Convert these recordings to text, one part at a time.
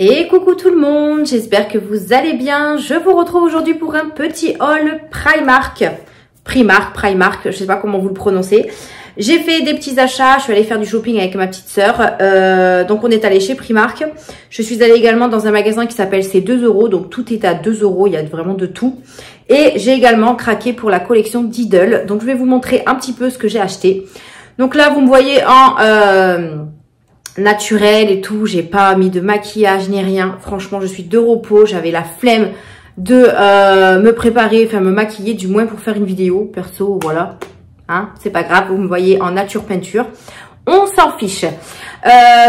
Et coucou tout le monde, j'espère que vous allez bien. Je vous retrouve aujourd'hui pour un petit haul Primark, je sais pas comment vous le prononcez. J'ai fait des petits achats, je suis allée faire du shopping avec ma petite sœur, donc on est allé chez Primark. Je suis allée également dans un magasin qui s'appelle C'est 2 €, donc tout est à 2 €, il y a vraiment de tout. Et j'ai également craqué pour la collection Diddle, donc je vais vous montrer un petit peu ce que j'ai acheté. Donc là vous me voyez en naturel et tout, j'ai pas mis de maquillage ni rien. Franchement je suis de repos, j'avais la flemme de me préparer, enfin me maquiller du moins pour faire une vidéo perso, voilà. Hein, c'est pas grave, vous me voyez en nature peinture, on s'en fiche.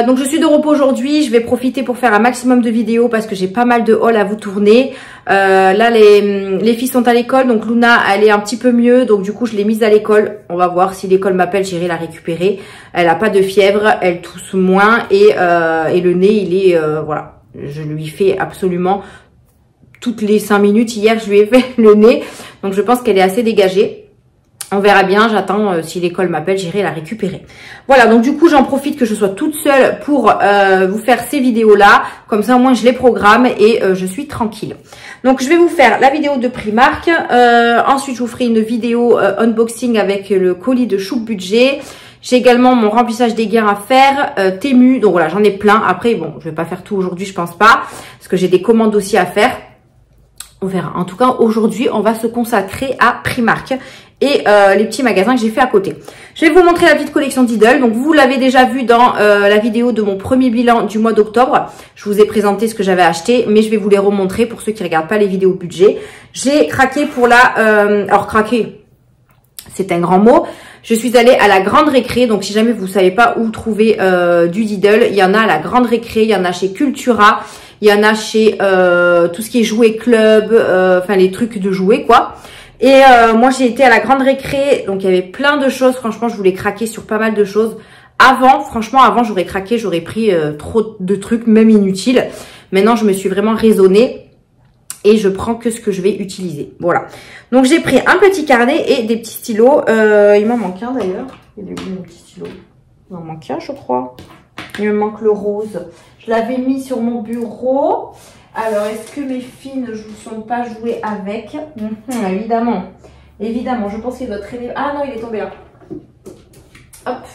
Donc je suis de repos aujourd'hui, je vais profiter pour faire un maximum de vidéos parce que j'ai pas mal de hauls à vous tourner. Là les filles sont à l'école, donc Luna elle est un petit peu mieux, donc du coup je l'ai mise à l'école. On va voir si l'école m'appelle, j'irai la récupérer. Elle a pas de fièvre, elle tousse moins et le nez il est voilà, je lui fais absolument toutes les 5 minutes. Hier je lui ai fait le nez, donc je pense qu'elle est assez dégagée. On verra bien, j'attends, si l'école m'appelle, j'irai la récupérer. Voilà, donc du coup, j'en profite que je sois toute seule pour vous faire ces vidéos-là. Comme ça, au moins, je les programme et je suis tranquille. Donc, je vais vous faire la vidéo de Primark. Ensuite, je vous ferai une vidéo unboxing avec le colis de Choupe Budget. J'ai également mon remplissage des gains à faire, Temu. Donc voilà, j'en ai plein. Après, bon, je vais pas faire tout aujourd'hui, je pense pas. Parce que j'ai des commandes aussi à faire. On verra. En tout cas, aujourd'hui, on va se consacrer à Primark et les petits magasins que j'ai fait à côté. Je vais vous montrer la petite collection Diddle. Donc, vous l'avez déjà vu dans la vidéo de mon premier bilan du mois d'octobre. Je vous ai présenté ce que j'avais acheté, mais je vais vous les remontrer pour ceux qui ne regardent pas les vidéos budget. J'ai craqué pour la... alors, craquer, c'est un grand mot. Je suis allée à la Grande Récré. Donc, si jamais vous ne savez pas où trouver du Diddle, il y en a à la Grande Récré, il y en a chez Cultura. Il y en a chez tout ce qui est jouets club, enfin les trucs de jouets quoi. Et moi j'ai été à la Grande Récré, donc il y avait plein de choses. Franchement je voulais craquer sur pas mal de choses. Franchement avant j'aurais craqué, j'aurais pris trop de trucs même inutiles. Maintenant je me suis vraiment raisonnée et je prends que ce que je vais utiliser. Voilà. Donc j'ai pris un petit carnet et des petits stylos. Il m'en manque un d'ailleurs. Il est où mon petit stylo? Il m'en manque un je crois. Il me manque le rose. Je l'avais mis sur mon bureau. Alors, est-ce que mes filles ne sont pas jouées avec? Évidemment. Évidemment, je pense qu'il doit traîner. Ah non, il est tombé là. Hop,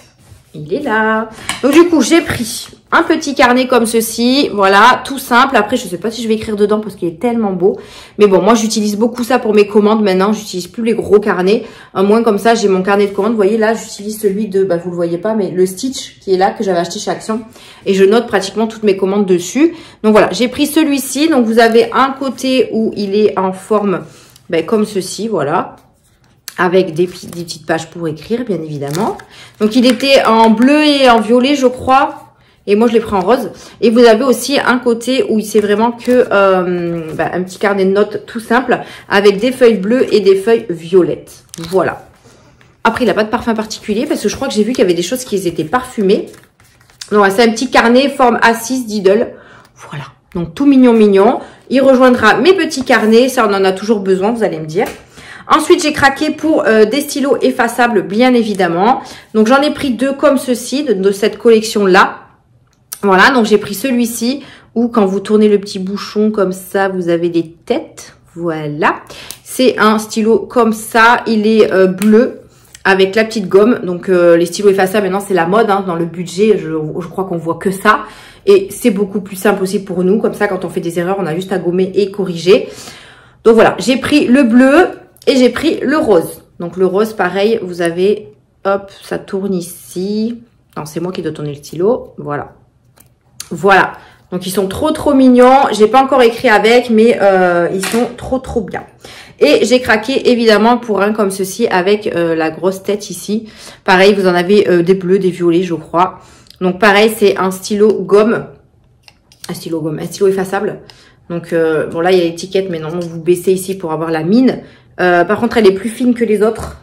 il est là. Donc, du coup, j'ai pris un petit carnet comme ceci. Voilà, tout simple. Après, je ne sais pas si je vais écrire dedans parce qu'il est tellement beau. Mais bon, moi, j'utilise beaucoup ça pour mes commandes maintenant. J'utilise plus les gros carnets. Au moins, comme ça, j'ai mon carnet de commandes. Vous voyez, là, j'utilise celui de... Bah, vous le voyez pas, mais le Stitch qui est là, que j'avais acheté chez Action. Et je note pratiquement toutes mes commandes dessus. Donc, voilà, j'ai pris celui-ci. Donc, vous avez un côté où il est en forme comme ceci, voilà. Avec des petites pages pour écrire, bien évidemment. Donc, il était en bleu et en violet, je crois. Et moi, je l'ai pris en rose. Et vous avez aussi un côté où c'est vraiment que un petit carnet de notes tout simple avec des feuilles bleues et des feuilles violettes. Voilà. Après, il n'a pas de parfum particulier parce que je crois que j'ai vu qu'il y avait des choses qui étaient parfumées. Donc, c'est un petit carnet forme A6 Diddle. Voilà. Donc, tout mignon, mignon. Il rejoindra mes petits carnets. Ça, on en a toujours besoin, vous allez me dire. Ensuite, j'ai craqué pour des stylos effaçables, bien évidemment. Donc, j'en ai pris deux comme ceci de cette collection-là. Voilà, donc j'ai pris celui-ci où quand vous tournez le petit bouchon comme ça, vous avez des têtes. Voilà, c'est un stylo comme ça, il est bleu avec la petite gomme. Donc les stylos effaçables maintenant c'est la mode dans le budget, je crois qu'on voit que ça. Et c'est beaucoup plus simple aussi pour nous, comme ça quand on fait des erreurs, on a juste à gommer et corriger. Donc voilà, j'ai pris le bleu et j'ai pris le rose. Donc le rose pareil, vous avez, hop, ça tourne ici. Non, c'est moi qui dois tourner le stylo, voilà. Voilà, donc ils sont trop mignons. J'ai pas encore écrit avec, mais ils sont trop bien. Et j'ai craqué évidemment pour un comme ceci avec la grosse tête ici. Pareil, vous en avez des bleus, des violets, je crois. Donc pareil, c'est un stylo gomme. Un stylo effaçable. Donc bon là il y a l'étiquette, mais non, vous baissez ici pour avoir la mine. Par contre, elle est plus fine que les autres.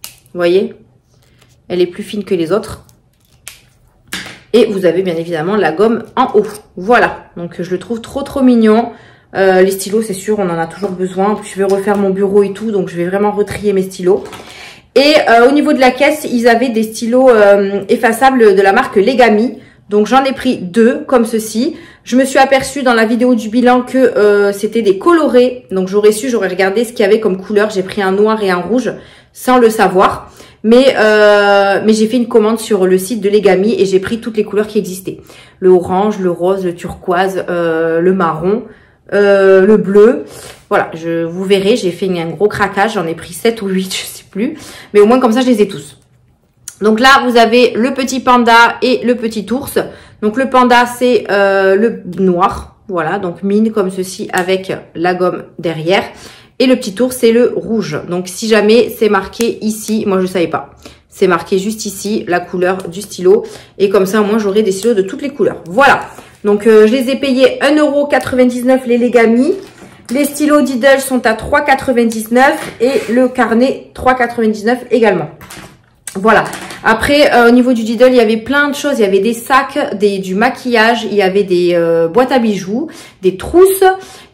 Vous voyez? Elle est plus fine que les autres. Et vous avez bien évidemment la gomme en haut. Voilà, donc je le trouve trop mignon. Les stylos, c'est sûr, on en a toujours besoin. En plus, je vais refaire mon bureau et tout, donc je vais vraiment retrier mes stylos. Et au niveau de la caisse, ils avaient des stylos effaçables de la marque Legami. Donc j'en ai pris 2 comme ceci. Je me suis aperçue dans la vidéo du bilan que c'était des colorés. Donc j'aurais regardé ce qu'il y avait comme couleur. J'ai pris un noir et un rouge sans le savoir. Mais j'ai fait une commande sur le site de Legami et j'ai pris toutes les couleurs qui existaient. Le orange, le rose, le turquoise, le marron, le bleu. Voilà, vous verrez, j'ai fait un gros craquage. J'en ai pris 7 ou 8, je sais plus. Mais au moins comme ça, je les ai tous. Donc là, vous avez le petit panda et le petit ours. Donc le panda, c'est le noir. Voilà, donc mine comme ceci avec la gomme derrière. Et le petit ours, c'est le rouge. Donc si jamais c'est marqué ici, moi je ne savais pas. C'est marqué juste ici la couleur du stylo. Et comme ça, moi j'aurai des stylos de toutes les couleurs. Voilà, donc je les ai payés 1,99 € les Legami. Les stylos Diddle sont à 3,99 € et le carnet 3,99 € également. Voilà. Après, au niveau du Diddle, il y avait plein de choses. Il y avait des sacs, du maquillage, il y avait des boîtes à bijoux, des trousses.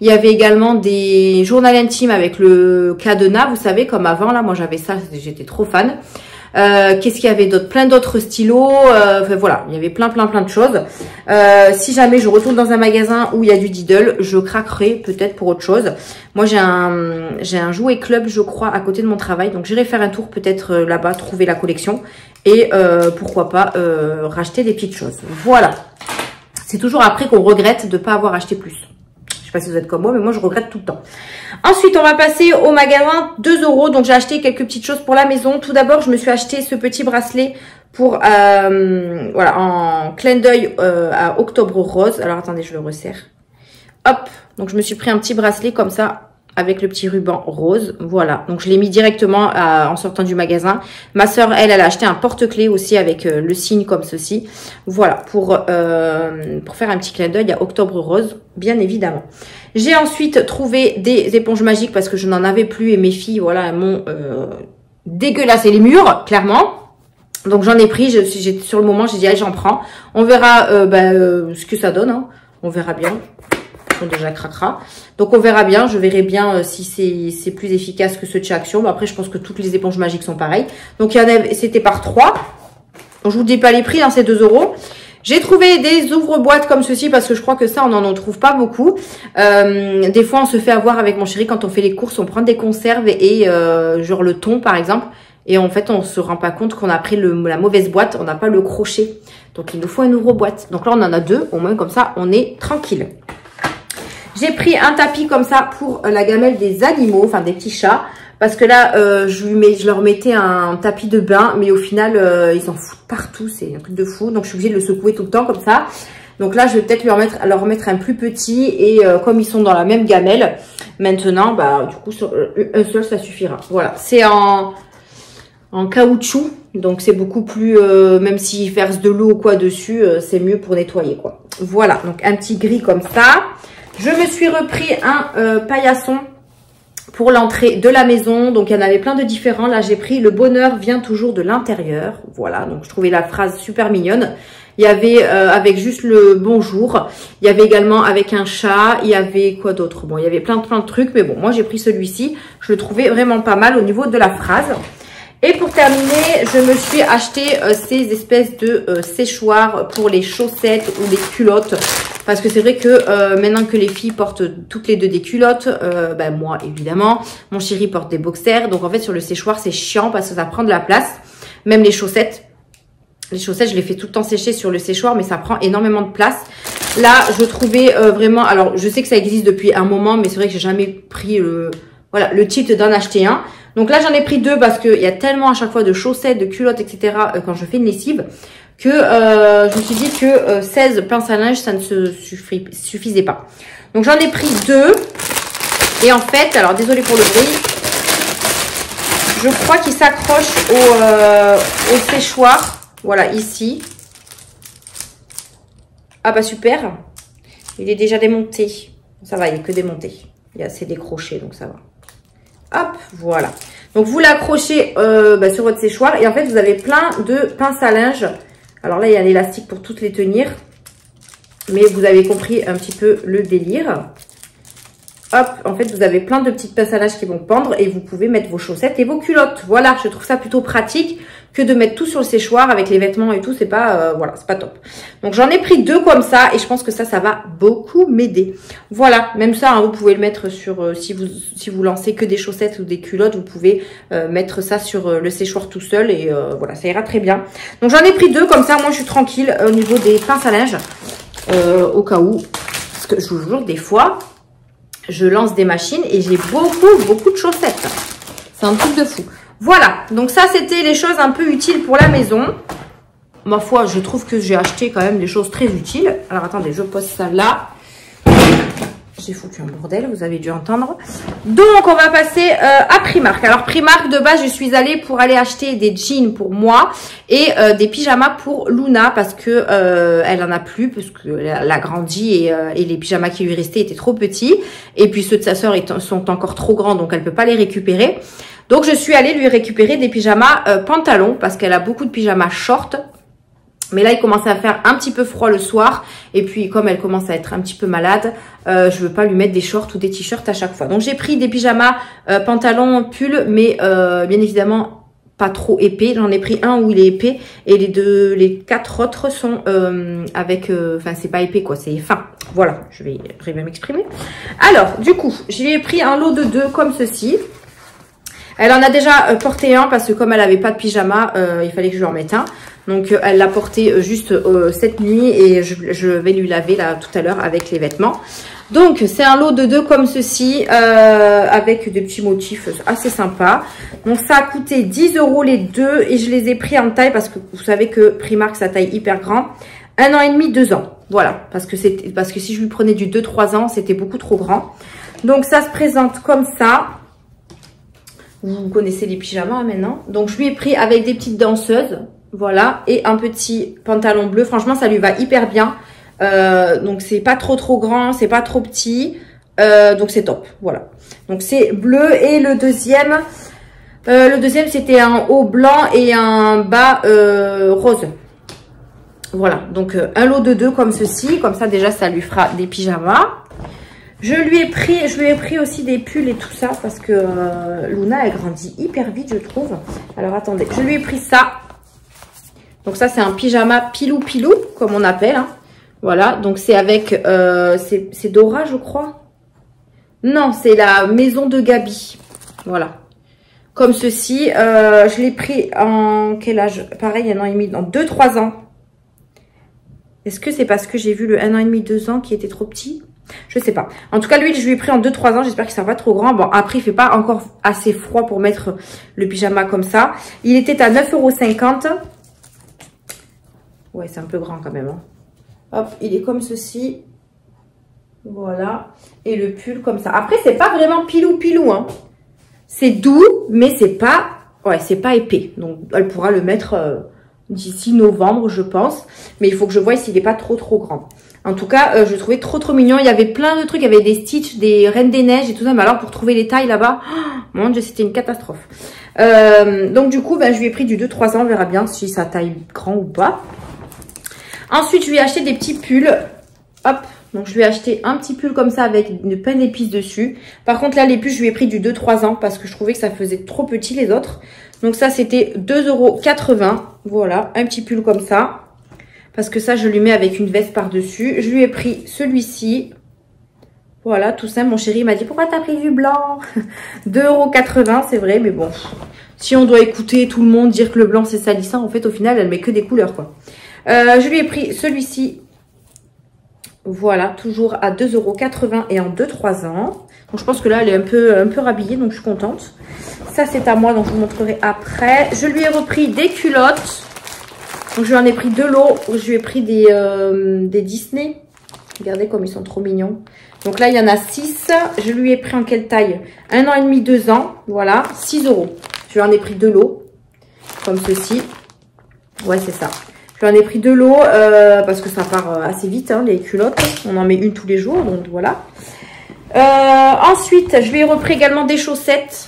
Il y avait également des journaux intimes avec le cadenas, vous savez, comme avant. Là, moi, j'avais ça, j'étais trop fan. Qu'est-ce qu'il y avait d'autre? Plein d'autres stylos. Enfin, voilà, il y avait plein de choses. Si jamais je retourne dans un magasin où il y a du Diddle, je craquerai peut-être pour autre chose. Moi, j'ai un jouet club, je crois, à côté de mon travail. Donc, j'irai faire un tour peut-être là-bas, trouver la collection. Et pourquoi pas racheter des petites choses. Voilà. C'est toujours après qu'on regrette de ne pas avoir acheté plus. Je sais pas si vous êtes comme moi, mais moi, je regrette tout le temps. Ensuite, on va passer au magasin 2 €. Donc, j'ai acheté quelques petites choses pour la maison. Tout d'abord, je me suis acheté ce petit bracelet pour, voilà, en clin d'œil à Octobre Rose. Alors, attendez, je le resserre. Hop. Donc, je me suis pris un petit bracelet comme ça, avec le petit ruban rose. Voilà. Donc, je l'ai mis directement en sortant du magasin. Ma soeur, elle a acheté un porte-clés aussi avec le signe comme ceci. Voilà. Pour faire un petit clin d'œil à Octobre Rose, bien évidemment. J'ai ensuite trouvé des éponges magiques parce que je n'en avais plus et mes filles, voilà, elles m'ont dégueulassé les murs, clairement. Donc, j'en ai pris. Sur le moment, j'ai dit, allez, j'en prends. On verra ce que ça donne. Hein. On verra bien. Déjà craquera. Donc on verra bien, je verrai bien si c'est plus efficace que ceux de chez Action. Mais après je pense que toutes les éponges magiques sont pareilles. Donc il y en avait, c'était par 3. Donc je vous dis pas les prix, hein, c'est 2 €. J'ai trouvé des ouvre-boîtes comme ceci parce que je crois que ça on n'en trouve pas beaucoup. Des fois on se fait avoir avec mon chéri quand on fait les courses, on prend des conserves et genre le thon par exemple. Et en fait on se rend pas compte qu'on a pris la mauvaise boîte, on n'a pas le crochet. Donc il nous faut un ouvre-boîte. Donc là on en a 2, au moins comme ça on est tranquille. J'ai pris un tapis comme ça pour la gamelle des animaux, enfin des petits chats. Parce que là, je leur mettais un tapis de bain, mais au final, ils en foutent partout. C'est un truc de fou. Donc, je suis obligée de le secouer tout le temps comme ça. Donc là, je vais peut-être leur mettre un plus petit. Et comme ils sont dans la même gamelle, maintenant, bah, du coup, un seul, ça suffira. Voilà, c'est en caoutchouc. Donc, c'est beaucoup plus, même s'ils versent de l'eau ou quoi dessus, c'est mieux pour nettoyer, quoi. Voilà, donc un petit gris comme ça. Je me suis repris un paillasson pour l'entrée de la maison. Donc, il y en avait plein de différents. Là, j'ai pris « Le bonheur vient toujours de l'intérieur ». Voilà, donc je trouvais la phrase super mignonne. Il y avait avec juste le bonjour. Il y avait également avec un chat. Il y avait quoi d'autre? Bon, il y avait plein de trucs. Mais bon, moi, j'ai pris celui-ci. Je le trouvais vraiment pas mal au niveau de la phrase. Et pour terminer, je me suis acheté ces espèces de séchoirs pour les chaussettes ou les culottes. Parce que c'est vrai que maintenant que les filles portent toutes les deux des culottes, ben moi évidemment, mon chéri porte des boxers. Donc en fait sur le séchoir c'est chiant parce que ça prend de la place. Même les chaussettes. Les chaussettes je les fais tout le temps sécher sur le séchoir mais ça prend énormément de place. Là je trouvais vraiment, alors je sais que ça existe depuis un moment mais c'est vrai que j'ai jamais pris le titre d'en acheter un. Donc là, j'en ai pris 2 parce qu'il y a tellement à chaque fois de chaussettes, de culottes, etc. Quand je fais une lessive que je me suis dit que 16 pinces à linge, ça ne suffisait pas. Donc j'en ai pris 2. Et en fait, alors désolée pour le bruit, je crois qu'il s'accroche au séchoir. Voilà, ici. Ah bah super. Il est déjà démonté. Ça va, il est que démonté. Il y a assez décroché, donc ça va. Hop, voilà. Donc, vous l'accrochez sur votre séchoir. Et en fait, vous avez plein de pinces à linge. Alors là, il y a l'élastique pour toutes les tenir. Mais vous avez compris un petit peu le délire. hop, en fait, vous avez plein de petites pinces à linge qui vont pendre et vous pouvez mettre vos chaussettes et vos culottes. Voilà, je trouve ça plutôt pratique que de mettre tout sur le séchoir avec les vêtements et tout. C'est pas, voilà, c'est pas top. Donc, j'en ai pris 2 comme ça et je pense que ça va beaucoup m'aider. Voilà, même ça, hein, vous pouvez le mettre sur, si vous lancez que des chaussettes ou des culottes, vous pouvez mettre ça sur le séchoir tout seul et voilà, ça ira très bien. Donc, j'en ai pris 2 comme ça. Moi, je suis tranquille au niveau des pinces à linge au cas où. Parce que je vous jure, des fois... je lance des machines et j'ai beaucoup de chaussettes. C'est un truc de fou. Voilà, donc ça, c'était les choses un peu utiles pour la maison. Ma foi, je trouve que j'ai acheté quand même des choses très utiles. Alors, attendez, je pose ça là. J'ai foutu un bordel, vous avez dû entendre. Donc, on va passer à Primark. Alors, Primark, de base, je suis allée pour aller acheter des jeans pour moi et des pyjamas pour Luna parce que elle en a plus, parce qu'elle a grandi et les pyjamas qui lui restaient étaient trop petits. Et puis, ceux de sa sœur sont encore trop grands, donc elle peut pas les récupérer. Donc, je suis allée lui récupérer des pyjamas pantalons parce qu'elle a beaucoup de pyjamas short. Mais là, il commençait à faire un petit peu froid le soir. Et puis, comme elle commence à être un petit peu malade, je veux pas lui mettre des shorts ou des t-shirts à chaque fois. Donc, j'ai pris des pyjamas, pantalons, pulls, mais bien évidemment, pas trop épais. J'en ai pris un où il est épais. Et les 4 autres sont avec... Enfin, c'est pas épais, quoi. C'est fin. Voilà, je vais m'exprimer. Alors, du coup, j'ai pris un lot de 2 comme ceci. Elle en a déjà porté un parce que comme elle avait pas de pyjama, il fallait que je lui en mette un. Donc, elle l'a porté juste cette nuit et je vais lui laver là tout à l'heure avec les vêtements. Donc, c'est un lot de 2 comme ceci avec des petits motifs assez sympas. Donc, ça a coûté 10 € les 2 et je les ai pris en taille parce que vous savez que Primark, ça taille hyper grand. 1 an et demi, 2 ans. Voilà, parce que si je lui prenais du 2-3 ans, c'était beaucoup trop grand. Donc, ça se présente comme ça. Vous connaissez les pyjamas maintenant. Donc, je lui ai pris avec des petites danseuses. Voilà, et un petit pantalon bleu. Franchement, ça lui va hyper bien. Donc, c'est pas trop grand, c'est pas trop petit. Donc, c'est top. Voilà. Donc, c'est bleu. Et le deuxième c'était un haut blanc et un bas rose. Voilà. Donc, un lot de 2 comme ceci. Comme ça, déjà, ça lui fera des pyjamas. Je lui ai pris aussi des pulls et tout ça parce que Luna, elle grandit hyper vite, je trouve. Alors, attendez. Je lui ai pris ça. Donc ça, c'est un pyjama pilou, comme on appelle. Hein. Voilà, donc c'est avec... c'est Dora, je crois. Non, c'est la maison de Gabi. Voilà. Comme ceci. Je l'ai pris en quel âge? Pareil, 1 an et demi, en 2-3 ans. Est-ce que c'est parce que j'ai vu le 1 an et demi, 2 ans qui était trop petit? Je sais pas. En tout cas, lui, je lui ai pris en 2-3 ans. J'espère qu'il sera pas trop grand. Bon, après, il fait pas encore assez froid pour mettre le pyjama comme ça. Il était à 9,50 €. Ouais, c'est un peu grand quand même. Hein. Hop, il est comme ceci. Voilà. Et le pull comme ça. Après, c'est pas vraiment pilou. Hein. C'est doux, mais c'est pas... Ouais, c'est pas épais. Donc, elle pourra le mettre d'ici novembre, je pense. Mais il faut que je voie s'il n'est pas trop grand. En tout cas, je le trouvais trop mignon. Il y avait plein de trucs. Il y avait des Stitch, des Reines des Neiges et tout ça. Mais alors, pour trouver les tailles là-bas, oh, mon Dieu, c'était une catastrophe. Donc, du coup, je lui ai pris du 2-3 ans. On verra bien si ça taille grand ou pas. Ensuite, je lui ai acheté des petits pulls. Hop. Donc, je lui ai acheté un petit pull comme ça avec une peine d'épices dessus. Par contre, là, les pulls, je lui ai pris du 2-3 ans parce que je trouvais que ça faisait trop petit les autres. Donc, ça, c'était 2,80 €. Voilà, un petit pull comme ça. Parce que ça, je lui mets avec une veste par-dessus. Je lui ai pris celui-ci. Voilà, tout simple. Mon chéri m'a dit, pourquoi t'as pris du blanc? 2,80 €, c'est vrai, mais bon. Si on doit écouter tout le monde dire que le blanc, c'est salissant, en fait, au final, elle met que des couleurs, quoi. Je lui ai pris celui-ci. Voilà, toujours à 2,80 € et en 2-3 ans. Donc, je pense que là, elle est un peu rhabillée, donc je suis contente. Ça, c'est à moi, donc je vous montrerai après. Je lui ai repris des culottes. Donc, je lui en ai pris 2 lots. Je lui ai pris des Disney. Regardez comme ils sont trop mignons. Donc là, il y en a 6. Je lui ai pris en quelle taille? 1 an et demi, 2 ans. Voilà, 6 €. Je lui en ai pris 2 lots. Comme ceci. Ouais, c'est ça. Je lui en ai pris 2 lots parce que ça part assez vite, hein, les culottes. On en met une tous les jours, donc voilà. Ensuite, je lui ai repris également des chaussettes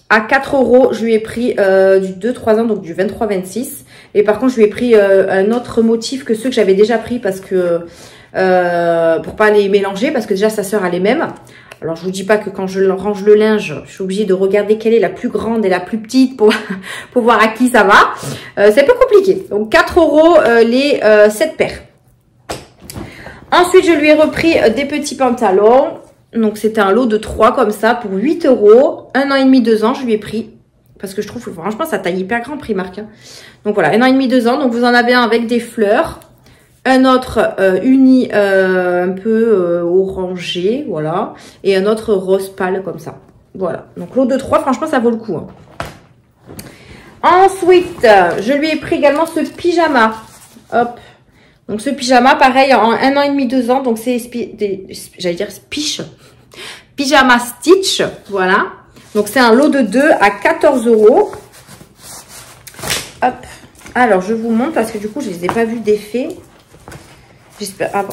à 4 €. Je lui ai pris du 2-3 ans, donc du 23-26. Et par contre, je lui ai pris un autre motif que ceux que j'avais déjà pris parce que pour pas les mélanger, parce que déjà sa sœur a les mêmes. Alors, je vous dis pas que quand je range le linge, je suis obligée de regarder quelle est la plus grande et la plus petite pour, pour voir à qui ça va. C'est un peu compliqué. Donc, 4 € les 7 paires. Ensuite, je lui ai repris des petits pantalons. Donc, c'était un lot de 3 comme ça pour 8 €. 1 an et demi, 2 ans, je lui ai pris. Parce que je trouve, franchement, ça taille hyper grand Primark. Hein. Donc, voilà, 1 an et demi, 2 ans. Donc, vous en avez un avec des fleurs. Un autre uni un peu orangé, voilà. Et un autre rose pâle comme ça. Voilà. Donc, lot de 3, franchement, ça vaut le coup. Hein. Ensuite, je lui ai pris également ce pyjama. Hop. Donc, ce pyjama, pareil, en 1 an et demi, 2 ans. Donc, c'est, j'allais dire, spiche. Pyjama Stitch. Voilà. Donc, c'est un lot de 2 à 14 €. Hop. Alors, je vous montre parce que du coup, je ne les ai pas vus d'effet.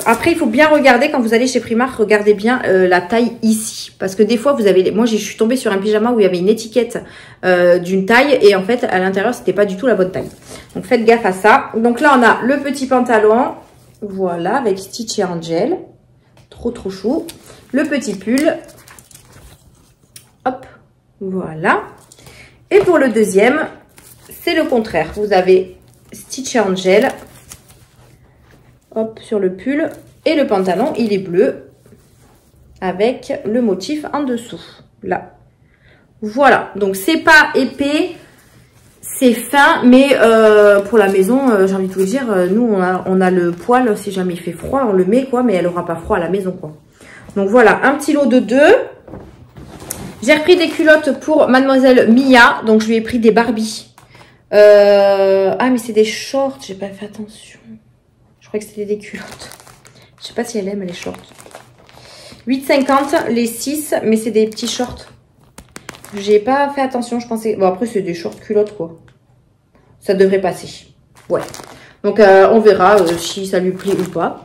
Après, il faut bien regarder quand vous allez chez Primark, regardez bien la taille ici. Parce que des fois, vous avez... Moi, je suis tombée sur un pyjama où il y avait une étiquette d'une taille. Et en fait, à l'intérieur, c'était pas du tout la bonne taille. Donc, faites gaffe à ça. Donc là, on a le petit pantalon. Voilà, avec Stitch et Angel. Trop, trop chou. Le petit pull. Hop, voilà. Et pour le deuxième, c'est le contraire. Vous avez Stitch et Angel. Hop, sur le pull. Et le pantalon, il est bleu. Avec le motif en dessous. Là. Voilà. Donc, c'est pas épais. C'est fin. Mais pour la maison, j'ai envie de vous dire, nous, on a le poêle. Si jamais il fait froid, on le met, quoi. Mais elle aura pas froid à la maison, quoi. Donc, voilà. Un petit lot de 2. J'ai repris des culottes pour Mademoiselle Mia. Donc, je lui ai pris des Barbie. Ah, mais c'est des shorts. J'ai pas fait attention. Je crois que c'était des culottes. Je sais pas si elle aime les shorts. 8,50 les 6, mais c'est des petits shorts. J'ai pas fait attention, je pensais... Bon, après, c'est des shorts culottes, quoi. Ça devrait passer. Ouais. Donc, on verra si ça lui plaît ou pas.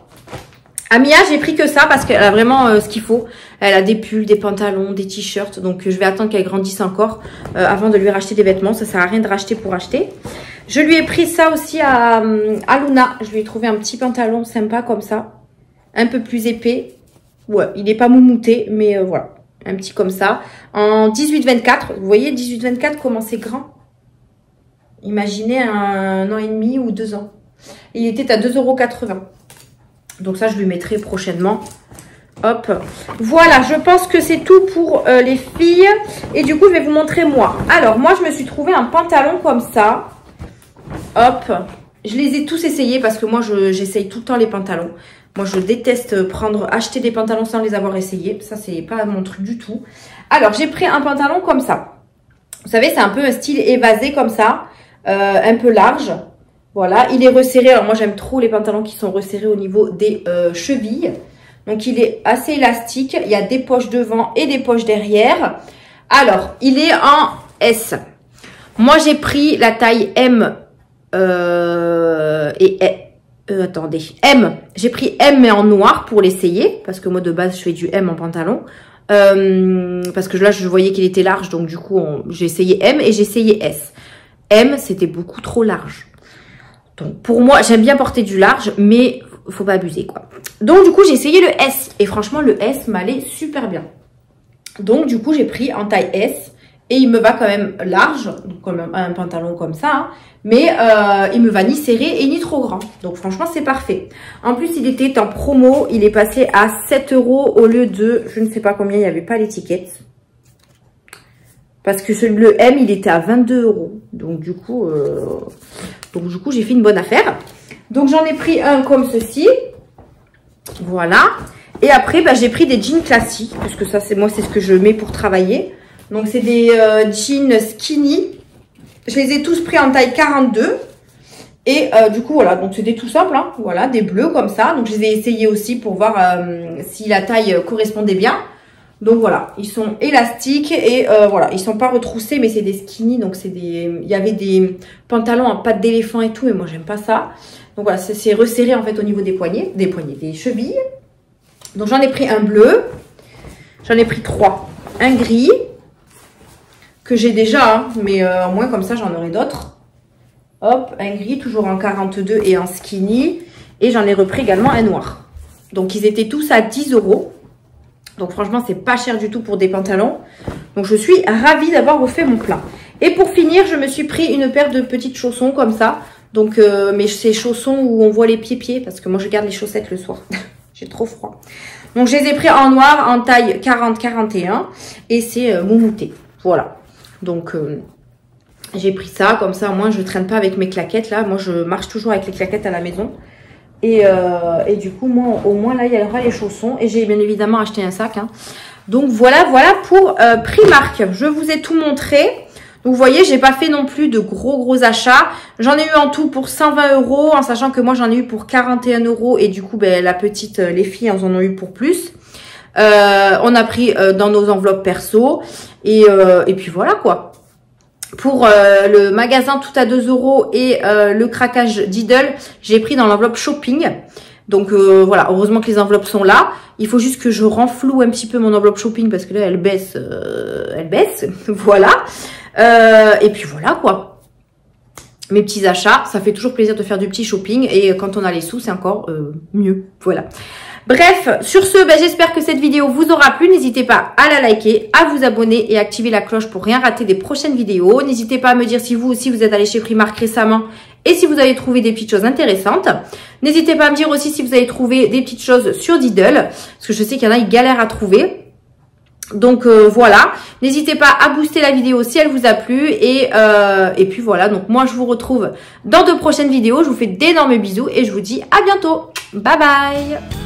À Mia, j'ai pris que ça parce qu'elle a vraiment ce qu'il faut. Elle a des pulls, des pantalons, des t-shirts. Donc, je vais attendre qu'elle grandisse encore avant de lui racheter des vêtements. Ça sert à rien de racheter pour acheter. Je lui ai pris ça aussi à Luna. Je lui ai trouvé un petit pantalon sympa comme ça. Un peu plus épais. Ouais, il n'est pas moumouté, mais voilà. Un petit comme ça. En 18-24. Vous voyez, 18-24, comment c'est grand. Imaginez un an et demi ou 2 ans. Il était à 2,80 €. Donc ça, je lui mettrai prochainement. Hop. Voilà, je pense que c'est tout pour les filles. Et du coup, je vais vous montrer moi. Alors, moi, je me suis trouvé un pantalon comme ça. Hop. Je les ai tous essayés parce que moi, j'essaye tout le temps les pantalons. Moi, je déteste acheter des pantalons sans les avoir essayés. Ça, c'est pas mon truc du tout. Alors, j'ai pris un pantalon comme ça. Vous savez, c'est un peu un style évasé comme ça. Un peu large. Voilà, il est resserré. Alors, moi, j'aime trop les pantalons qui sont resserrés au niveau des chevilles. Donc, il est assez élastique. Il y a des poches devant et des poches derrière. Alors, il est en S. Moi, j'ai pris la taille M attendez, M. J'ai pris M mais en noir pour l'essayer. Parce que moi, de base, je fais du M en pantalon. Parce que là, je voyais qu'il était large. Donc, du coup, j'ai essayé M et j'ai essayé S. M, c'était beaucoup trop large. Donc, pour moi, j'aime bien porter du large, mais faut pas abuser, quoi. Donc, du coup, j'ai essayé le S. Et franchement, le S m'allait super bien. Donc, du coup, j'ai pris en taille S. Et il me va quand même large, comme un pantalon comme ça. Hein, mais il me va ni serré et ni trop grand. Donc, franchement, c'est parfait. En plus, il était en promo. Il est passé à 7 € au lieu de... Je ne sais pas combien, il n'y avait pas l'étiquette. Parce que le M, il était à 22 €. Donc, du coup, j'ai fait une bonne affaire. Donc, j'en ai pris un comme ceci. Voilà. Et après, bah, j'ai pris des jeans classiques. Parce que ça, moi, c'est ce que je mets pour travailler. Donc, c'est des jeans skinny. Je les ai tous pris en taille 42. Et du coup, voilà. Donc, c'est des tout simples. Hein, voilà, des bleus comme ça. Donc, je les ai essayés aussi pour voir si la taille correspondait bien. Donc, voilà. Ils sont élastiques et voilà. Ils sont pas retroussés, mais c'est des skinny. Donc, il y avait des pantalons en pattes d'éléphant et tout. Et moi, j'aime pas ça. Donc, voilà. C'est resserré, en fait, au niveau des poignets. Des chevilles. Donc, j'en ai pris un bleu. J'en ai pris 3. Un gris. Que j'ai déjà, hein, mais au moins comme ça j'en aurai d'autres. Hop, un gris, toujours en 42 et en skinny. Et j'en ai repris également un noir. Donc ils étaient tous à 10 €. Donc franchement, c'est pas cher du tout pour des pantalons. Donc je suis ravie d'avoir refait mon plein. Et pour finir, je me suis pris une paire de petites chaussons comme ça. Donc, mais ces chaussons où on voit les pieds, parce que moi je garde les chaussettes le soir. J'ai trop froid. Donc je les ai pris en noir, en taille 40-41. Et c'est moumouté. Voilà. Donc j'ai pris ça, comme ça au moins je traîne pas avec mes claquettes là. Moi je marche toujours avec les claquettes à la maison. Et du coup, moi, au moins là, il y aura les chaussons. Et j'ai bien évidemment acheté un sac. Hein. Donc voilà pour Primark. Je vous ai tout montré. Donc vous voyez, j'ai pas fait non plus de gros achats. J'en ai eu en tout pour 120 €, en sachant que moi j'en ai eu pour 41 € et du coup ben, la petite, les filles elles en ont eu pour plus. On a pris dans nos enveloppes perso et puis voilà quoi. Pour le magasin tout à 2 € et le craquage Lidl, j'ai pris dans l'enveloppe shopping. Donc voilà, heureusement que les enveloppes sont là. Il faut juste que je renfloue un petit peu mon enveloppe shopping parce que là elle baisse, voilà. Et puis voilà quoi. Mes petits achats, ça fait toujours plaisir de faire du petit shopping et quand on a les sous, c'est encore mieux. Voilà. Bref, sur ce, ben, j'espère que cette vidéo vous aura plu. N'hésitez pas à la liker, à vous abonner et activer la cloche pour rien rater des prochaines vidéos. N'hésitez pas à me dire si vous aussi vous êtes allé chez Primark récemment et si vous avez trouvé des petites choses intéressantes. N'hésitez pas à me dire aussi si vous avez trouvé des petites choses sur Lidl, parce que je sais qu'il y en a, ils galèrent à trouver. Donc voilà, n'hésitez pas à booster la vidéo si elle vous a plu et puis voilà, donc moi je vous retrouve dans de prochaines vidéos. Je vous fais d'énormes bisous et je vous dis à bientôt. Bye bye.